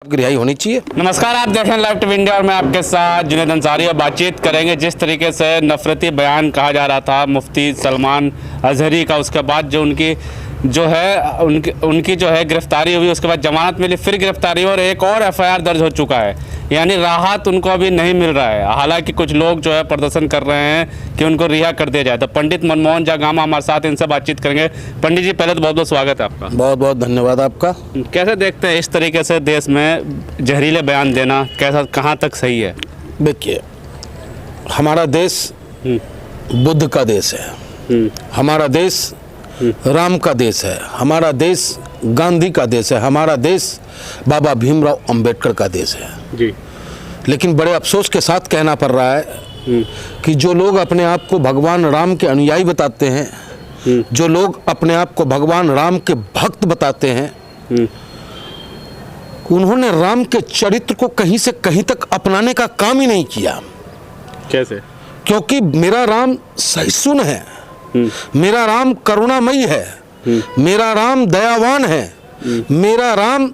आपकी रिहाई होनी चाहिए। नमस्कार, आप देख रहे हैं लाइव टीवी इंडिया और मैं आपके साथ जुनैद अंसारी और बातचीत करेंगे। जिस तरीके से नफरती बयान कहा जा रहा था मुफ्ती सलमान अजहरी का, उसके बाद जो उनकी जो है गिरफ्तारी हुई, उसके बाद जमानत मिली, फिर गिरफ्तारी और एक और एफआईआर दर्ज हो चुका है। यानी राहत उनको अभी नहीं मिल रहा है। हालांकि कुछ लोग जो है प्रदर्शन कर रहे हैं कि उनको रिहा कर दिया जाए। तो पंडित मनमोहन झा गामा हमारे साथ, इनसे बातचीत करेंगे। पंडित जी, पहले तो बहुत बहुत स्वागत है आपका। बहुत बहुत धन्यवाद आपका। कैसे देखते हैं इस तरीके से देश में जहरीले बयान देना, कैसा कहाँ तक सही है? देखिए, हमारा देश बुद्ध का देश है, हमारा देश राम का देश है, हमारा देश गांधी का देश है, हमारा देश बाबा भीमराव अंबेडकर का देश है जी। लेकिन बड़े अफसोस के साथ कहना पड़ रहा है कि जो लोग अपने आप को भगवान राम के अनुयायी बताते हैं, जो लोग अपने आप को भगवान राम के भक्त बताते हैं, उन्होंने राम के चरित्र को कहीं से कहीं तक अपनाने का काम ही नहीं किया। कैसे? क्योंकि मेरा राम सहिष्णु है, मेरा राम करुणामयी है, मेरा राम दयावान है, मेरा राम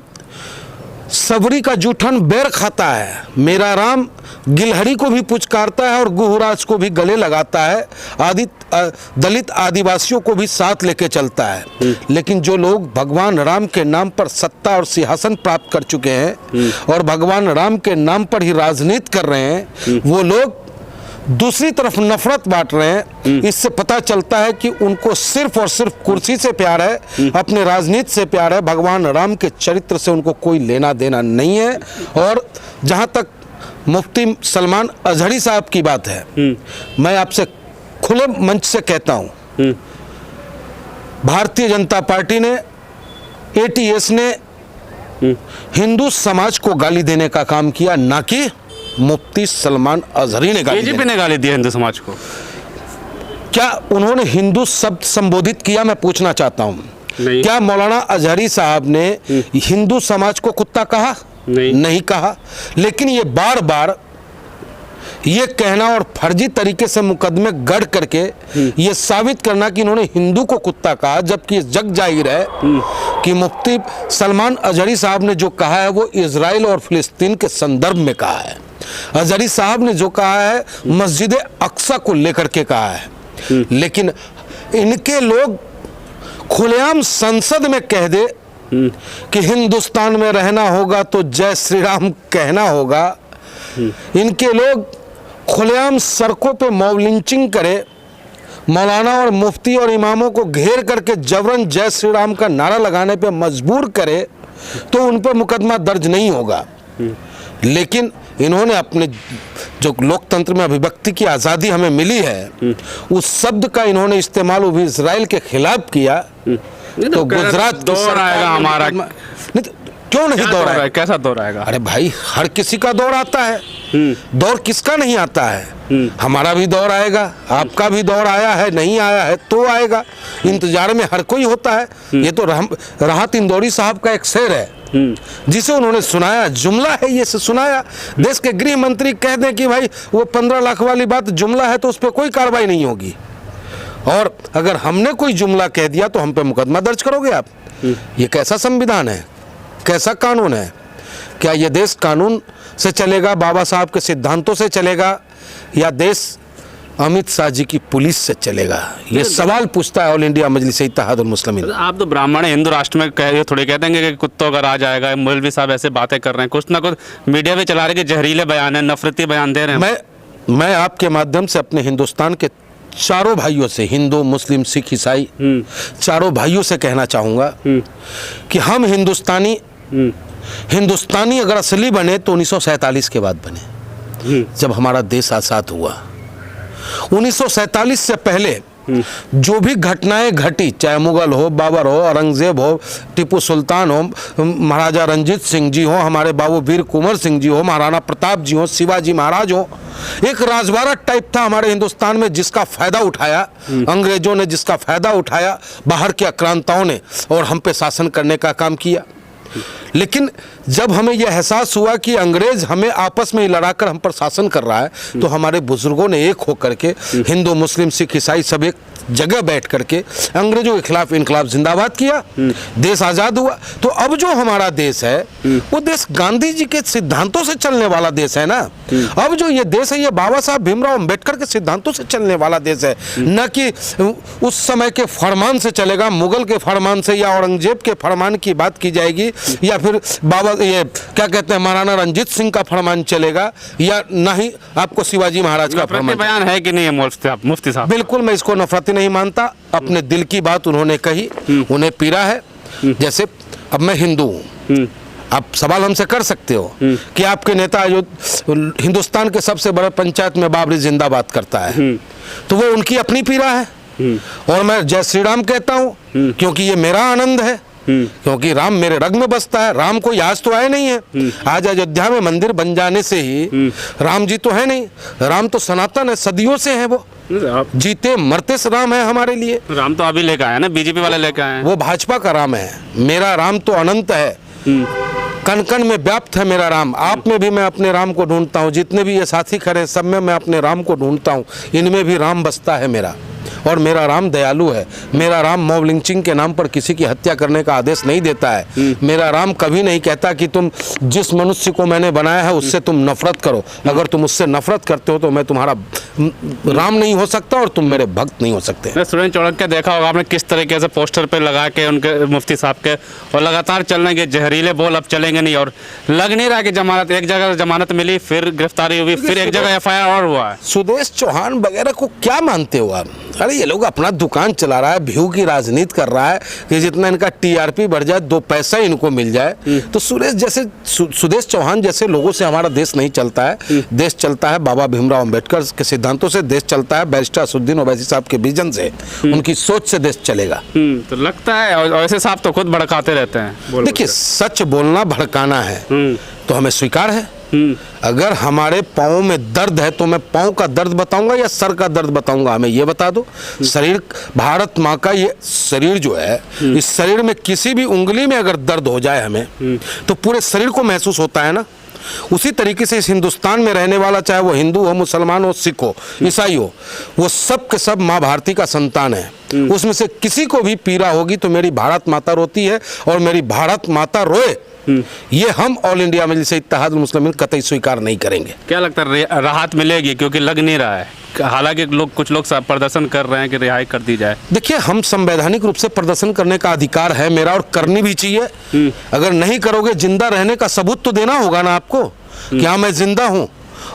सबरी का जूठन बैर खाता है, मेरा राम गिलहरी को भी पुचकारता है और गुहराज को भी गले लगाता है, दलित आदिवासियों को भी साथ लेके चलता है। लेकिन जो लोग भगवान राम के नाम पर सत्ता और सिंहासन प्राप्त कर चुके हैं और भगवान राम के नाम पर ही राजनीति कर रहे हैं, वो लोग दूसरी तरफ नफरत बांट रहे हैं। इससे पता चलता है कि उनको सिर्फ और सिर्फ कुर्सी से प्यार है, अपने राजनीति से प्यार है, भगवान राम के चरित्र से उनको कोई लेना देना नहीं है। और जहां तक मुफ्ती सलमान अजहरी साहब की बात है, मैं आपसे खुले मंच से कहता हूं, भारतीय जनता पार्टी ने, एटीएस ने हिंदू समाज को गाली देने का काम किया, ना कि मुफ्ती सलमान अजहरी ने गाली दी हिंदू समाज को। क्या उन्होंने हिंदू शब्द संबोधित किया? मैं पूछना चाहता हूं, क्या मौलाना अजहरी साहब ने हिंदू समाज को कुत्ता कहा? नहीं कहा। लेकिन ये बार बार ये कहना और फर्जी तरीके से मुकदमे गढ़ करके ये साबित करना कि इन्होंने हिंदू को कुत्ता कहा, जबकि जग जाहिर है कि मुफ्ती सलमान अजहरी साहब ने जो कहा है वो इजराइल और फिलिस्तीन के संदर्भ में कहा है। अजहरी साहब ने जो कहा है मस्जिद अक्सा को लेकर के कहा है। लेकिन इनके लोग खुलेआम संसद में कह दे कि हिंदुस्तान में रहना होगा तो जय श्री राम कहना होगा, इनके लोग खुलेआम सड़कों पे मॉब लिंचिंग करे, मौलाना और मुफ्ती और इमामों को घेर करके जबरन जय श्री राम का नारा लगाने पे मजबूर करे, तो उन पर मुकदमा दर्ज नहीं होगा। लेकिन इन्होंने अपने जो लोकतंत्र में अभिव्यक्ति की आज़ादी हमें मिली है, उस शब्द का इन्होंने इस्तेमाल वो भी इजराइल के खिलाफ किया। तो गुजरात दौर आएगा हमारा, क्यों नहीं दौर आएगा? कैसा दौर आएगा? अरे भाई, हर किसी का दौर आता है, दौर किसका नहीं आता है? हमारा भी दौर आएगा, आपका भी दौर आया है, नहीं आया है तो आएगा। इंतजार में हर कोई होता है। ये तो राहत इंदौरी साहब का एक शेर है जिसे उन्होंने सुनाया, जुमला है ये से सुनाया। देश के गृह मंत्री कह दें कि भाई वो 15 लाख वाली बात जुमला है तो उस पर कोई कार्रवाई नहीं होगी, और अगर हमने कोई जुमला कह दिया तो हम पे मुकदमा दर्ज करोगे आप? ये कैसा संविधान है, कैसा कानून है? क्या ये देश कानून से चलेगा, बाबा साहब के सिद्धांतों से चलेगा, या देश अमित शाह जी की पुलिस से चलेगा? ये सवाल पूछता है ऑल इंडिया मजलिस-ए-इत्तेहादुल मुस्लिमीन। आप तो ब्राह्मण हिंदू राष्ट्र में थोड़े कहते हैं कि कुत्तों का राज आएगा। मौलवी साहब ऐसे बातें कर रहे हैं, कुछ ना कुछ मीडिया में चला रहे हैं कि जहरीले बयान है, नफरती बयान दे रहे हैं। मैं आपके माध्यम से अपने हिंदुस्तान के चारों भाइयों से, हिंदू मुस्लिम सिख ईसाई चारों भाइयों से कहना चाहूँगा कि हम हिंदुस्तानी अगर असली बने तो 1947 के बाद बने, जब हमारा देश आज़ाद हुआ। 1947 से पहले जो भी घटनाएं घटी, चाहे मुगल हो, बाबर हो, औरंगजेब हो, टीपू सुल्तान हो, महाराजा रंजीत सिंह जी हो, हमारे बाबू वीर कुंवर सिंह जी हो, महाराणा प्रताप जी हो, शिवाजी महाराज हो, एक राजवाड़ा टाइप था हमारे हिंदुस्तान में जिसका फायदा उठाया अंग्रेजों ने, जिसका फायदा उठाया बाहर के आक्रांताओं ने और हम पे शासन करने का काम किया। लेकिन जब हमें यह एहसास हुआ कि अंग्रेज हमें आपस में ही लड़ाकर हम पर शासन कर रहा है, तो हमारे बुजुर्गों ने एक होकर के, हिंदू मुस्लिम सिख ईसाई सब एक जगह बैठ करके अंग्रेजों के खिलाफ इनकलाब जिंदाबाद किया, देश आजाद हुआ। तो अब जो हमारा देश है वो देश गांधी जी के सिद्धांतों से चलने वाला देश है ना। अब जो ये देश है ये बाबा साहब भीमराव अंबेडकर के सिद्धांतों से चलने वाला देश है, न कि उस समय के फरमान से चलेगा, मुगल के फरमान से या औरंगजेब के फरमान की बात की जाएगी, या फिर बाबा ये क्या कहते हैं महाराणा रंजीत सिंह का फरमान चलेगा, या न ही आपको शिवाजी महाराज का फरमान। बयान है कि नहीं है मुफ्ती साहब? बिल्कुल, मैं इसको नफरती नहीं मानता। अपने दिल की बात उन्होंने कही, उन्हें पीड़ा है। जैसे अब मैं हिंदू हूँ, आप सवाल हमसे कर सकते हो कि आपके नेता जो हिंदुस्तान के सबसे बड़े पंचायत में बाबरी जिंदाबाद करता है, तो वो उनकी अपनी पीड़ा है। और मैं जय श्री राम कहता हूँ क्योंकि ये मेरा आनंद है, क्योंकि राम मेरे रग में बसता है। राम कोई आज तो आए नहीं है, आज अयोध्या में मंदिर बन जाने से ही राम जी तो है नहीं, राम तो सनातन है, सदियों से है, वो जीते मरते से राम है हमारे लिए। राम तो अभी लेकर आए ना, बीजेपी वाले लेकर आए। वो भाजपा का राम है, मेरा राम तो अनंत है, कण कण में व्याप्त है मेरा राम। आप में भी मैं अपने राम को ढूंढता हूँ, जितने भी ये साथी खड़े सब में मैं अपने राम को ढूंढता हूँ, इनमें भी राम बसता है मेरा। और मेरा राम दयालु है, मेरा राम मॉब लिंचिंग के नाम पर किसी की हत्या करने का आदेश नहीं देता है। मेरा राम कभी नहीं कहता कि तुम जिस मनुष्य को मैंने बनाया है उससे तुम नफरत करो, अगर तुम उससे नफरत करते हो तो मैं तुम्हारा राम नहीं हो सकता और तुम मेरे भक्त नहीं हो सकते। सुरेंद्र चौड़क के देखा होगा आपने किस तरीके से पोस्टर पे लगा के उनके मुफ्ती साहब के, और लगातार चलने के जहरीले बोल अब चलेंगे नहीं, और लग नहीं रहा कि जमानत, एक जगह जमानत मिली फिर गिरफ्तारी हुई, फिर एक जगह FIR और हुआ है। सुदेश चौहान वगैरह को क्या मानते हो आप? अरे ये लोग अपना दुकान चला रहा है, व्यू की राजनीति कर रहा है कि जितना इनका TRP बढ़ जाए, 2 पैसा इनको मिल जाए। तो सुदेश चौहान जैसे लोगों से हमारा देश नहीं चलता है। देश चलता है बाबा भीमराव अंबेडकर के सिद्धांतों से, देश चलता है बैरिस्टर असदुद्दीन ओवैसी साहब के विजन से, उनकी सोच से देश चलेगा। तो लगता है, और वैसे साहब तो खुद भड़काते रहते हैं। देखिए, सच बोलना भड़काना है तो हमें स्वीकार है। अगर हमारे पाँव में दर्द है तो मैं पाँव का दर्द बताऊंगा या सर का दर्द बताऊंगा, हमें ये बता दो। शरीर, भारत माँ का ये शरीर जो है, इस शरीर में किसी भी उंगली में अगर दर्द हो जाए हमें तो पूरे शरीर को महसूस होता है ना। उसी तरीके से इस हिंदुस्तान में रहने वाला, चाहे वो हिंदू हो, मुसलमान हो, सिख हो, ईसाई हो, वो सब के सब माँ भारती का संतान है। उसमें से किसी को भी पीड़ा होगी तो मेरी भारत माता रोती है, और मेरी भारत माता रोए ये हम ऑल इंडिया मजलिस इत्तेहादुल मुस्लिमीन कतई स्वीकार नहीं करेंगे। क्या लगता है राहत मिलेगी? क्योंकि लग नहीं रहा है, हालांकि कुछ लोग प्रदर्शन कर रहे हैं कि रिहाई कर दी जाए। देखिए, हम संवैधानिक रूप से प्रदर्शन करने का अधिकार है मेरा, और करनी भी चाहिए। अगर नहीं करोगे, जिंदा रहने का सबूत तो देना होगा ना आपको कि हाँ मैं जिंदा हूँ,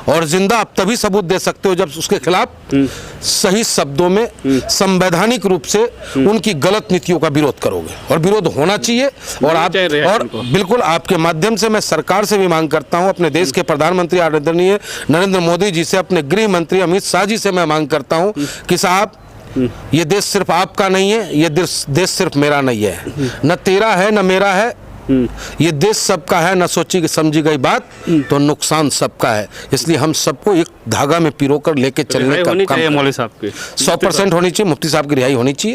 और जिंदा आप तभी सबूत दे सकते हो जब उसके खिलाफ सही शब्दों में संवैधानिक रूप से उनकी गलत नीतियों का विरोध करोगे, और विरोध होना चाहिए। और बिल्कुल आपके माध्यम से मैं सरकार से भी मांग करता हूं, अपने देश के प्रधानमंत्री आदरणीय नरेंद्र मोदी जी से, अपने गृह मंत्री अमित शाह जी से मैं मांग करता हूं कि साहब, ये देश सिर्फ आपका नहीं है, ये देश सिर्फ मेरा नहीं है, न तेरा है न मेरा है, ये देश सबका है, न सोची समझी गई बात तो नुकसान सबका है। इसलिए हम सबको एक धागा में पिरोकर लेके चलने का काम, 100% होनी चाहिए। मुफ्ती साहब की रिहाई होनी चाहिए।